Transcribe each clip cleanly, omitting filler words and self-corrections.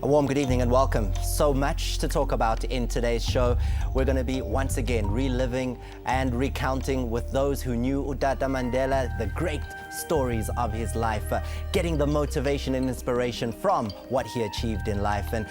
A warm good evening and welcome. So much to talk about in today's show. We're going to be once again reliving and recounting with those who knew Utata Mandela the great stories of his life, getting the motivation and inspiration from what he achieved in life, and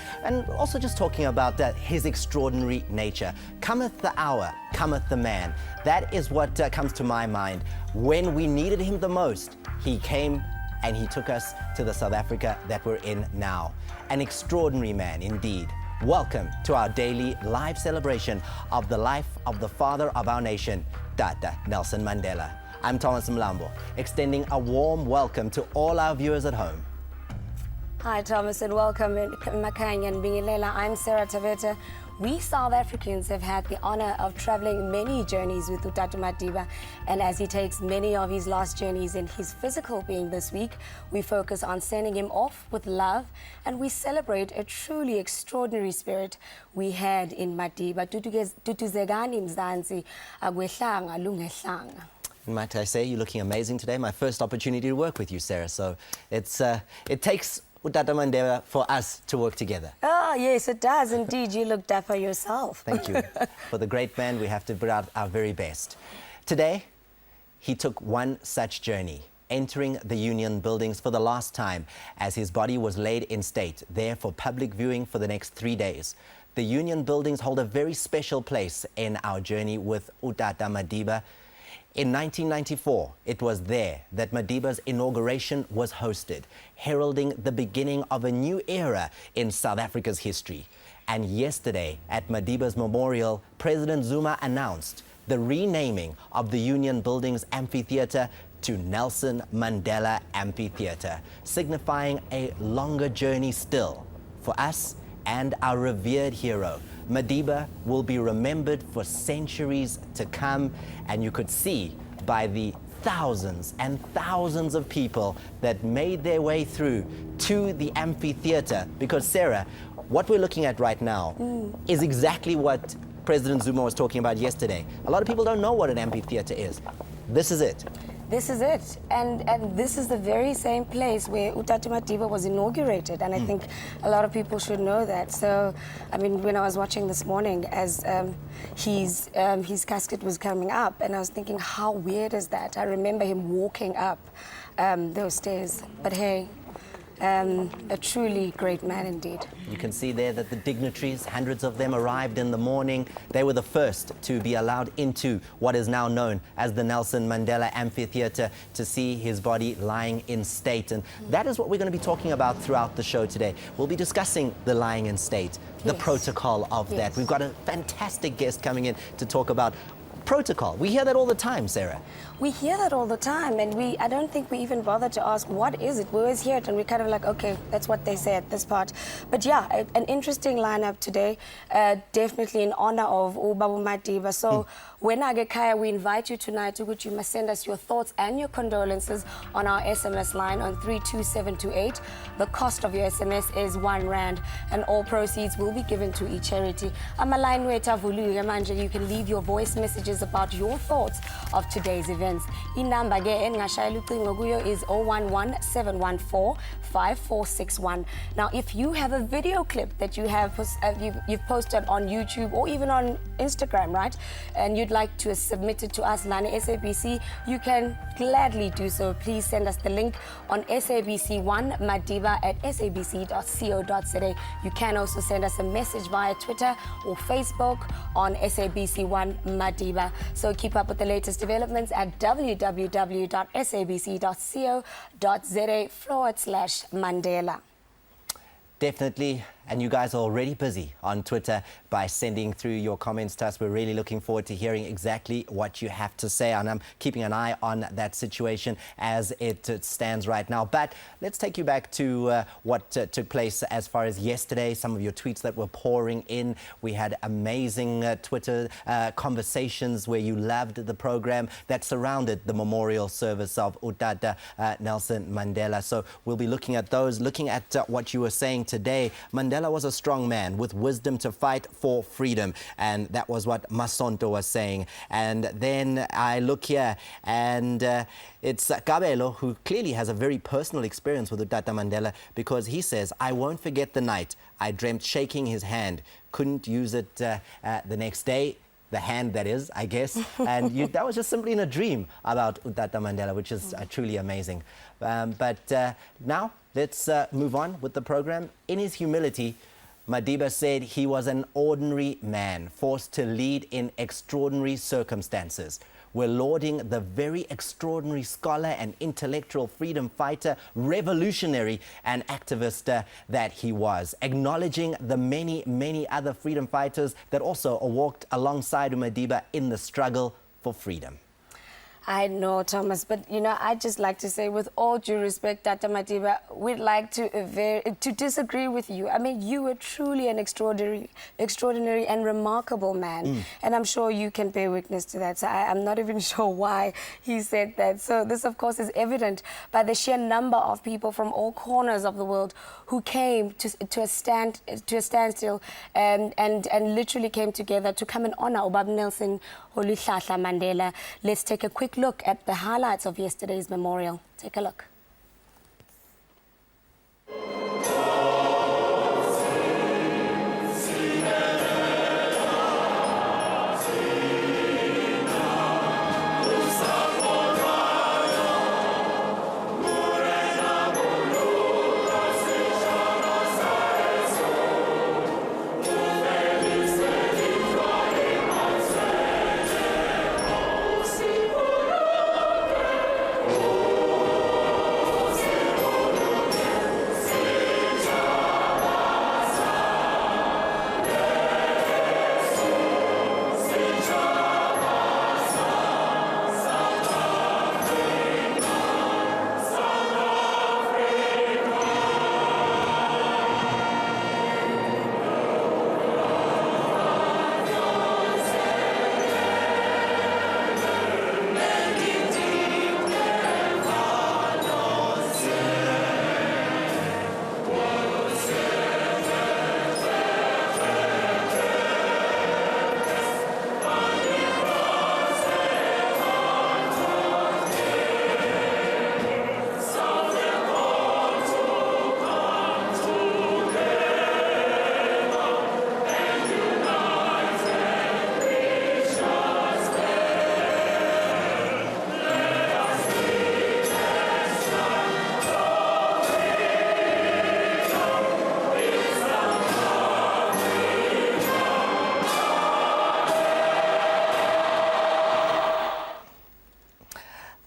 also just talking about his extraordinary nature. Cometh the hour, cometh the man. That is what comes to my mind. When we needed him the most, he came and he took us to the South Africa that we're in now. An extraordinary man indeed. Welcome to our daily live celebration of the life of the father of our nation, Tata Nelson Mandela. I'm Thomas Mlambo, extending a warm welcome to all our viewers at home. Hi Thomas and welcome Makanya and Bingilela. I'm Sarah Taveta. We South Africans have had the honor of traveling many journeys with Utata Madiba, and as he takes many of his last journeys in his physical being this week, we focus on sending him off with love, and we celebrate a truly extraordinary spirit we had in Madiba. Tutuzegani mzansi, Akuhlanga Lungehlanga. Might I say, you're looking amazing today. My first opportunity to work with you, Sarah, so it takes Utata Mandela for us to work together. Oh, yes, it does. Indeed, you look dapper yourself. Thank you. For the great man, we have to put out our very best. Today, he took one such journey, entering the Union buildings for the last time as his body was laid in state, there for public viewing for the next 3 days. The Union buildings hold a very special place in our journey with Utata Madiba. In 1994, it was there that Madiba's inauguration was hosted, heralding the beginning of a new era in South Africa's history. And yesterday, at Madiba's memorial, President Zuma announced the renaming of the Union Buildings Amphitheatre to Nelson Mandela Amphitheatre, signifying a longer journey still for us and our revered hero. Madiba will be remembered for centuries to come, and you could see by the thousands and thousands of people that made their way through to the amphitheater. Because Sarah, what we're looking at right now is exactly what President Zuma was talking about yesterday. A lot of people don't know what an amphitheater is. This is it. This is it, and this is the very same place where Utata Madiba was inaugurated, and I think a lot of people should know that. So, I mean, when I was watching this morning as his casket was coming up, and I was thinking, how weird is that? I remember him walking up those stairs, but hey, a truly great man indeed. You can see there that the dignitaries, hundreds of them, arrived in the morning. They were the first to be allowed into what is now known as the Nelson Mandela Amphitheatre to see his body lying in state. And that is what we're going to be talking about throughout the show today. We'll be discussing the lying in state, the protocol of that. We've got a fantastic guest coming in to talk about protocol. We hear that all the time, Sarah. We hear that all the time, and I don't think we even bother to ask, what is it? We always hear it, and we're kind of like, okay, that's what they say at this part. But yeah, an interesting lineup today, definitely in honor of Ubaba Madiba. So when I get Kaya, we invite you tonight to which you must send us your thoughts and your condolences on our SMS line on 32728. The cost of your SMS is R1, and all proceeds will be given to each charity. You can leave your voice messages about your thoughts of today's events. Inamba is 011-714-5461. Now, if you have a video clip that you've posted on YouTube or even on Instagram, right, and you'd like to submit it to us, Lana SABC, you can gladly do so. Please send us the link on SABC1 Madiba at sabc.co.za. You can also send us a message via Twitter or Facebook on SABC1 Madiba. So keep up with the latest developments at www.sabc.co.za/Mandela. Definitely, and you guys are already busy on Twitter by sending through your comments to us. We're really looking forward to hearing exactly what you have to say, and I'm keeping an eye on that situation as it stands right now. But let's take you back to what took place as far as yesterday, some of your tweets that were pouring in. We had amazing Twitter conversations where you loved the program that surrounded the memorial service of Utata Nelson Mandela. So we'll be looking at those, looking at what you were saying today. Mandela Mandela was a strong man with wisdom to fight for freedom. And that was what Masonto was saying. And then I look here, and it's Kabelo, who clearly has a very personal experience with Tata Mandela, because he says, "I won't forget the night I dreamt shaking his hand. Couldn't use it the next day." The hand, that is, I guess. And that was just simply in a dream about Tata Mandela, which is truly amazing. But now let's move on with the program. In his humility, Madiba said he was an ordinary man forced to lead in extraordinary circumstances. We're lauding the very extraordinary scholar and intellectual freedom fighter, revolutionary and activist that he was, acknowledging the many, many other freedom fighters that also walked alongside Madiba in the struggle for freedom. I know, Thomas, but I'd just like to say, with all due respect, Tata Madiba, we'd like to disagree with you. I mean, you were truly an extraordinary and remarkable man, and I'm sure you can bear witness to that. So I'm not even sure why he said that. So this, of course, is evident by the sheer number of people from all corners of the world who came to a standstill and literally came together to come and honor Ubaba Nelson Rolihlahla Mandela. Let's take a quick look at the highlights of yesterday's memorial. Take a look.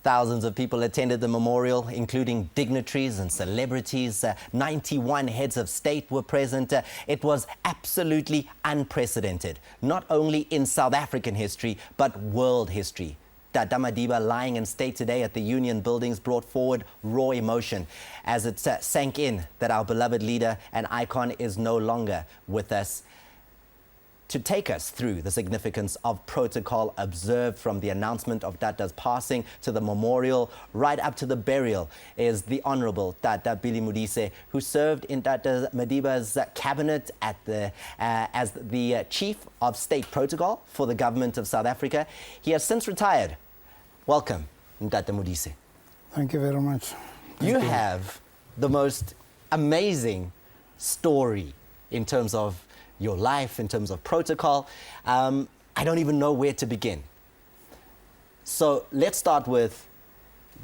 Thousands of people attended the memorial, including dignitaries and celebrities. 91 heads of state were present. It was absolutely unprecedented, not only in South African history, but world history. Tata Madiba lying in state today at the Union buildings brought forward raw emotion as it sank in that our beloved leader and icon is no longer with us. To take us through the significance of protocol observed from the announcement of Tata's passing to the memorial right up to the burial is the Honorable Tata Billy Modise, who served in Tata Madiba's cabinet as the Chief of State Protocol for the government of South Africa. He has since retired. Welcome, Tata Modise. Thank you very much. You have the most amazing story in terms of your life, in terms of protocol. I don't even know where to begin. So let's start with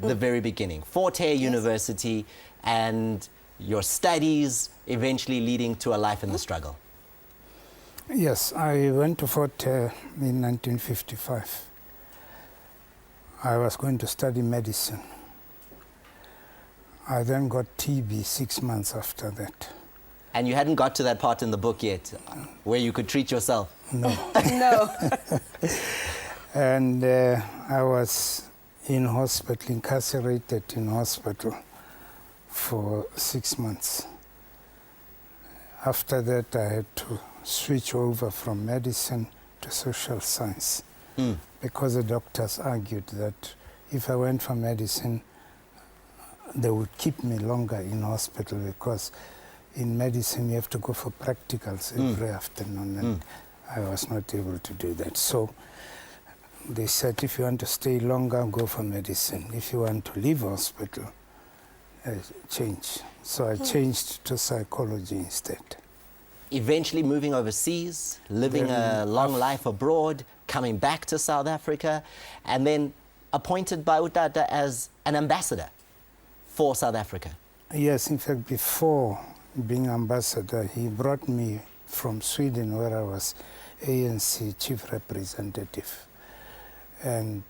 the very beginning. Fort Hare University and your studies eventually leading to a life in the struggle. Yes, I went to Fort Hare in 1955. I was going to study medicine. I then got TB 6 months after that. And you hadn't got to that part in the book yet, where you could treat yourself? No. No. And I was in hospital, incarcerated in hospital for 6 months. After that, I had to switch over from medicine to social science because the doctors argued that if I went for medicine, they would keep me longer in hospital because in medicine you have to go for practicals every afternoon, and I was not able to do that. So they said, if you want to stay longer, go for medicine. If you want to leave hospital, change. So I changed to psychology instead. Eventually moving overseas, living a long life abroad, coming back to South Africa, and then appointed by Utata as an ambassador for South Africa. Yes, in fact, before being ambassador, he brought me from Sweden, where I was ANC chief representative, and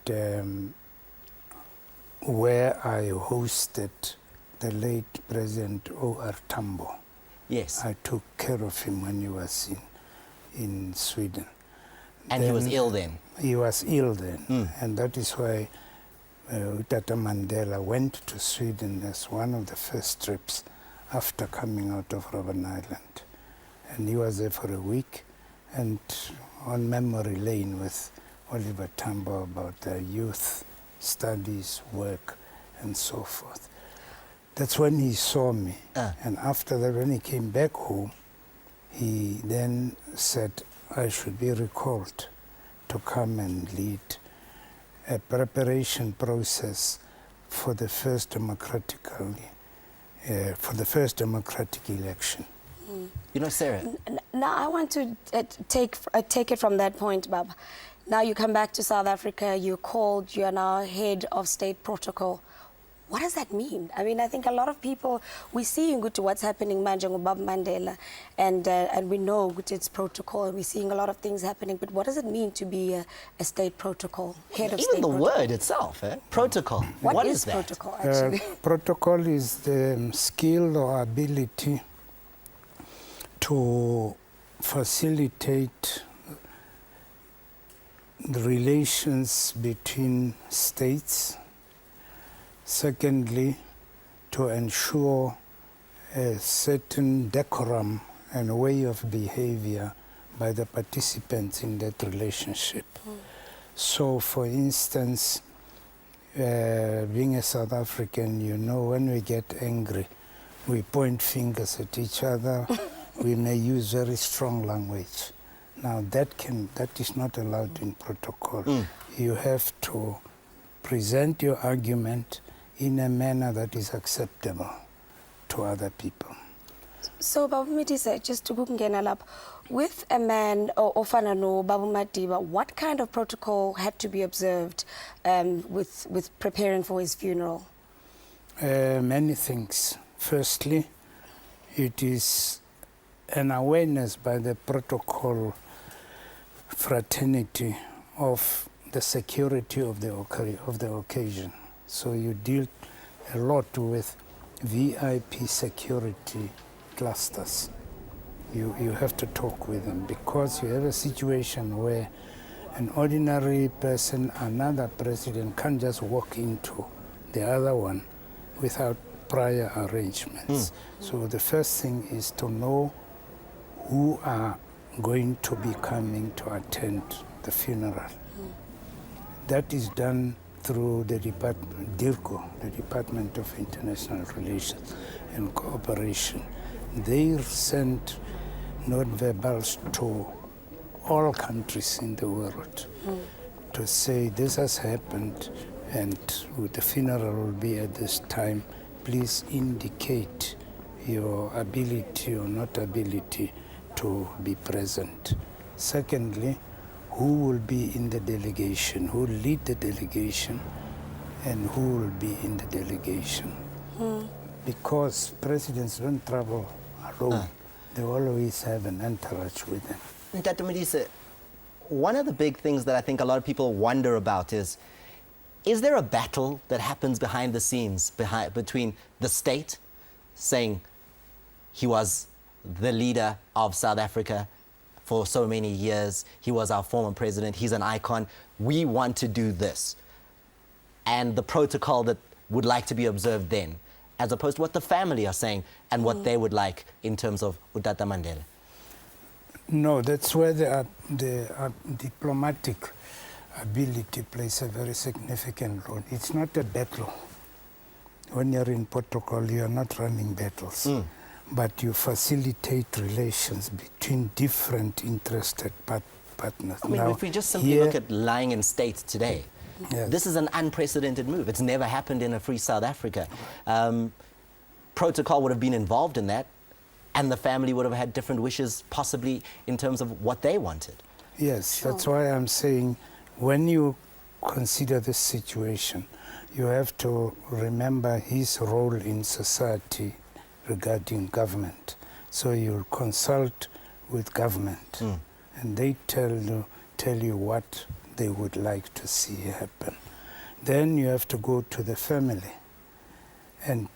where I hosted the late President O.R. Tambo. Yes. I took care of him when he was in Sweden. And he was ill then? He was ill then, and that is why Tata Mandela went to Sweden as one of the first trips after coming out of Robben Island. And he was there for a week, and on memory lane with Oliver Tambo about their youth, studies, work, and so forth. That's when he saw me. And after that, when he came back home, he then said I should be recalled to come and lead a preparation process for the first democratic election. You know, Sarah. Now I want to take it from that point, Baba. Now you come back to South Africa, you're called, you are now head of state protocol. What does that mean? I mean, I think a lot of people, we see what's happening manje ngobaba Mandela, and we know it's protocol, and we're seeing a lot of things happening, but what does it mean to be a state protocol, head of state protocol? Even the word itself, protocol. What is that? Protocol, actually? Protocol is the skill or ability to facilitate the relations between states. Secondly, to ensure a certain decorum and way of behavior by the participants in that relationship. So, for instance, being a South African, you know, when we get angry, we point fingers at each other. We may use very strong language. Now, that is not allowed in protocol. You have to present your argument in a manner that is acceptable to other people. So, Babu Madiba, just to kungena lapho, with a man ofana no Babu Madiba, what kind of protocol had to be observed with preparing for his funeral? Many things. Firstly, it is an awareness by the protocol fraternity of the security of the occasion. So you deal a lot with VIP security clusters. You have to talk with them, because you have a situation where an ordinary person, another president, can't just walk into the other one without prior arrangements. So the first thing is to know who are going to be coming to attend the funeral. That is done through the DIRCO, the Department of International Relations and Cooperation. They send non-verbals to all countries in the world to say this has happened and the funeral will be at this time. Please indicate your ability or not ability to be present. Secondly, who will be in the delegation, who will lead the delegation, and who will be in the delegation. Because presidents don't travel alone. They always have an entourage with them. Dr. Madiba, one of the big things that I think a lot of people wonder about is there a battle that happens behind the scenes between the state saying he was the leader of South Africa for so many years, he was our former president, he's an icon, we want to do this, and the protocol that would like to be observed then, as opposed to what the family are saying and what they would like in terms of Utata Mandela? No, that's where the diplomatic ability plays a very significant role. It's not a battle. When you're in protocol, you are not running battles. but you facilitate relations between different interested partners. I mean, now, if we just simply look at lying in state today, yes. this is an unprecedented move. It's never happened in a free South Africa. Protocol would have been involved in that, and the family would have had different wishes, possibly in terms of what they wanted. Yes, that's why I'm saying when you consider this situation, you have to remember his role in society regarding government. So you'll consult with government, and they tell you what they would like to see happen. Then you have to go to the family and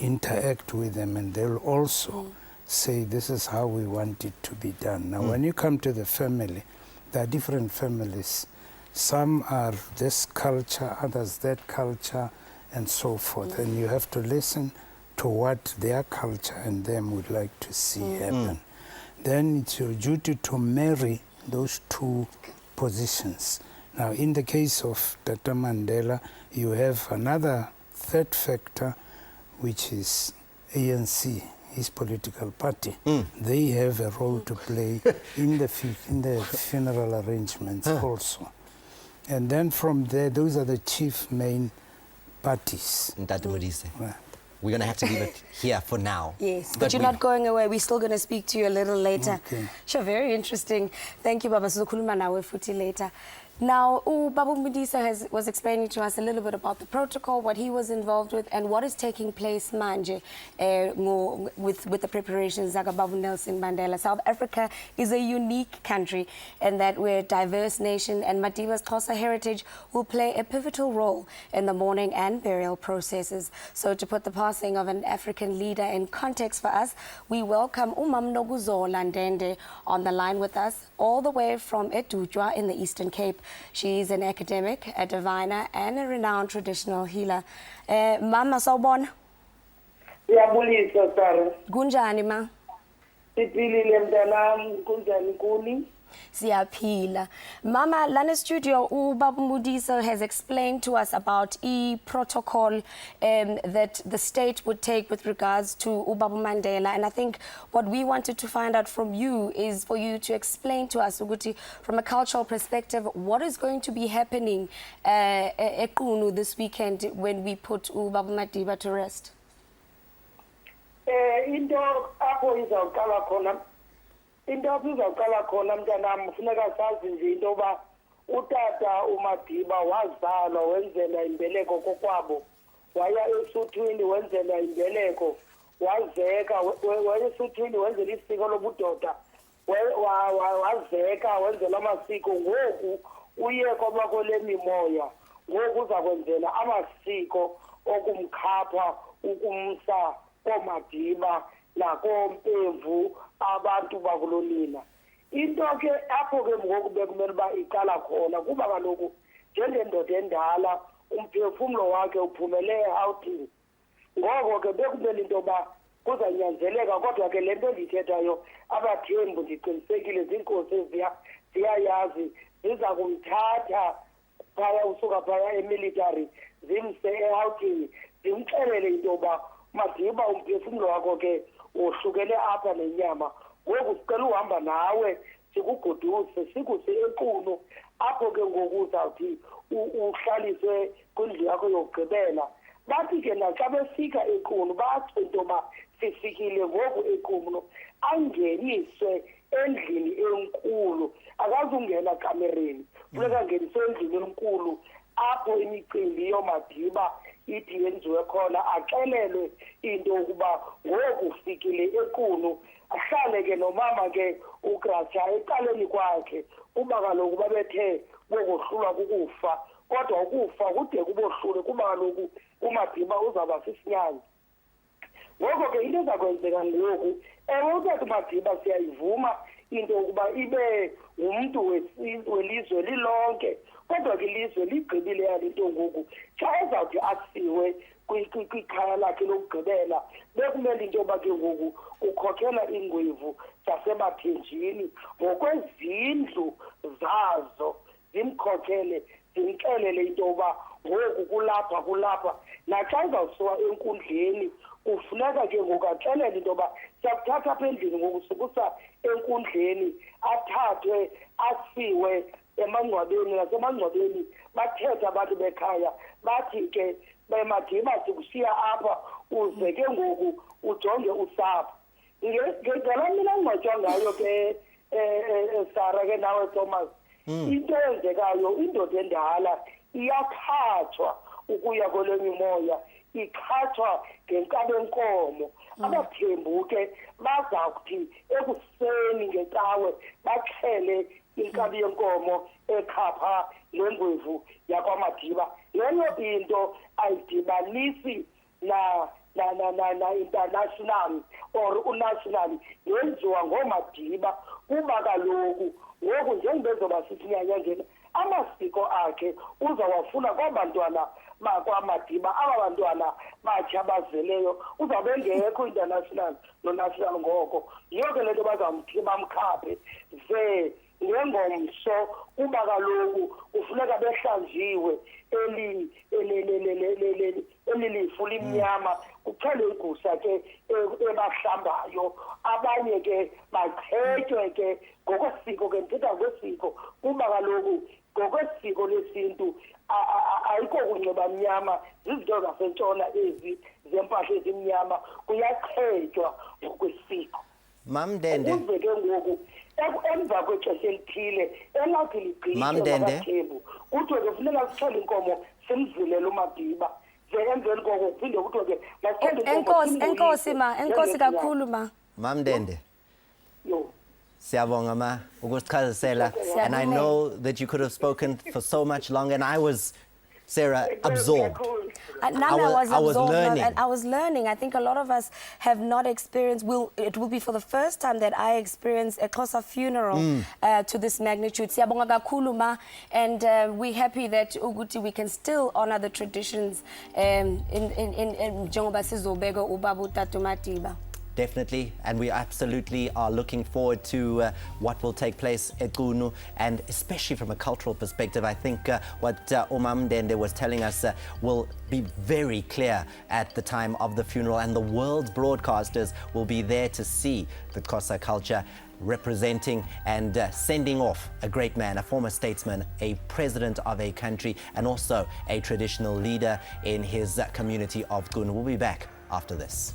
interact with them, and they'll also say this is how we want it to be done. Now when you come to the family, there are different families. Some are this culture, others that culture, and so forth. And you have to listen to what their culture and them would like to see happen. Then it's your duty to marry those two positions. Now in the case of Tata Mandela, you have another third factor, which is ANC, his political party. They have a role to play in the funeral arrangements also. And then from there, those are the chief main parties. Ntate Modise, we're going to have to leave it here for now. Yes, but you're not going away. We're still going to speak to you a little later. Okay. Sure, very interesting. Thank you, Baba. Sizokhuluma nawe futhi later. Now, Baba Modise was explaining to us a little bit about the protocol, what he was involved with, and what is taking place manje with the preparations of Babu Nelson Mandela. South Africa is a unique country in that we're a diverse nation, and Madiba's Xhosa heritage will play a pivotal role in the mourning and burial processes. So to put the passing of an African leader in context for us, we welcome Umam Nokuzola Ndende on the line with us, all the way from Edutjwa in the Eastern Cape. She is an academic, a diviner, and a renowned traditional healer. Mama sawubona. Ngiyabulisa Sara. Kunjani ma? Siphilile mntanami, kunjani kuni? Siyaphila. Mama, lana studio, Baba Modise has explained to us about protocol that the state would take with regards to Baba Mandela. And I think what we wanted to find out from you is for you to explain to us, Uguti, from a cultural perspective, what is going to be happening this weekend when we put Baba Madiba to rest? Into apho izawuqala khona. Into apho izawuqala khona mntanami kufuneka sazi nje into yoba utata uMadiba wazalwa wenzela imbeleko kokwabo, waya esuthwini wenzela imbeleko, wazeka waya esuthwini wenzela isiko lobudoda, wazeka wenzela amasiko. Ngoku uye kwaba kole mimoya, ngoku uza kwenzela amasiko okumkhapha ukumsa koMadiba nakoMpemvu abantu bakulonina. Into ke apho ke ngoku bekumele uba iqala khona kuba kaloku njengendoda endala umphefumlo wakhe uphumele eHautini. Ngoko ke bekumele into yoba kuzanyanzeleka, kodwa ke le nto ndiyithethayo abathembu ndiqinisekile ziinkosi ziyayazi, ziza kumthatha phaya usuka phaya emilitary zimse eHautini zimxelele into yoba Madiba umphefumlo wakho ke uhlukele apha nenyama, ngoku sicela uhamba nawe sikugoduse sikuse equnu apho ke ngoku uzawuthi uhlaliswe kwindlu yakho yokugqibela. Bathi ke naxa befika equnu batsho into yoba sifikile ngoku equnu, angeniswe endlini enkulu, akazungena kamereni, funeka angeniswe endlini enkulu apho imicimbi yoMadiba ithi yenziwe khona, axelelwe into yokuba ngoku ufikile equnu, ahlale ke nomama ke uGracia eqaleni kwakhe kuba kaloku babethe bokohlulwa kukufa, kodwa ukufa kude kubohlule kuba kaloku uMadiba uzawuba sisinyanzi. Ngoko ke into ezakwenzeka ngoku, ewe utata uMadiba siyayivuma into yokuba ibe ngumntu welizwe lilonke, kodwa ke ilizwe ligqibile yale nto ngoku. Xa ezawuthi asiwe kwikhaya lakhe lokugqibela, bekumele into yoba ke ngoku ukhokhela iingwevu zasebathenjini ngokwezindlu zazo, zimkhokhele zimxelele into yoba ngoku kulapha naxa izawusuka enkundleni kufuneka ke ngoku axelele into yoba siyakuthatha apha endlini ngokusukusa enkundleni athathwe asiwe emangcwabeni nasemangcwabeni bathethe abantu bekhaya bathi ke Madiba sikushiya apha uze ke ngoku ujonge usapho ngedala mina ngingcwatywa ngayo ke Sara ke nawe Thomas into eyenzekayo indoda endala iyakhatshwa ukuya kole mimoya ikhatshwa ngenkabe enkomo abathembu ke bazawuthi ekuseni ngecawe baxhele inkabi yenkomo ekhapha lengwevu yakwaMadiba leyo into ayidibanisi na international or unational yenziwa ngoMadiba kuba kaloku ngoku njengoba sithi nyanyangena amasiko akhe uzawafuna kwabantwana bakwaMadiba aba bantwana bathi abazeleyo uzawube engekho international no-national ngoko yiyo ke le nto bazamthi bamkhaphe ze ngengomso kuba kaloku kufuneka behlanjiwe elilifu limnyama kuxhelwe igusa ke ebahlambayo abanye ke bachetywe ke ngokwesiko ke ndithetha ngokwesiko kuba kaloku ngokwesiko lesintu ayikho kunxiba mnyama zizinto zasentshona ezi zempahla ezimnyama kuyachetywa ngokwesiko Mam Dende ukuze ke ngoku emva kwexesha elithile elathi ligqithe kuthiwe ke funeka sixhele inkomo simzilele uMadiba ze emveni koko kuphinde kuthiwe ke enkosi kakhulu ma Mam Dende yo siyabonga ma ukusichazisela and I know that you could have spoken for so much longer and I was Sarah absorbed. I was absorbed, learning. and I was learning. I think a lot of us have not experienced. It will be for the first time that I experience a Xhosa funeral to this magnitude. Siyabonga kakhulu ma, and we're happy that ukuthi we can still honor the traditions in njengoba sizobeka ubaba uTata Madiba. Definitely, and we absolutely are looking forward to what will take place at Gunu, and especially from a cultural perspective, I think what Omam Dende was telling us will be very clear at the time of the funeral, and the world's broadcasters will be there to see the Xhosa culture representing and sending off a great man, a former statesman, a president of a country, and also a traditional leader in his community of Gunu. We'll be back after this.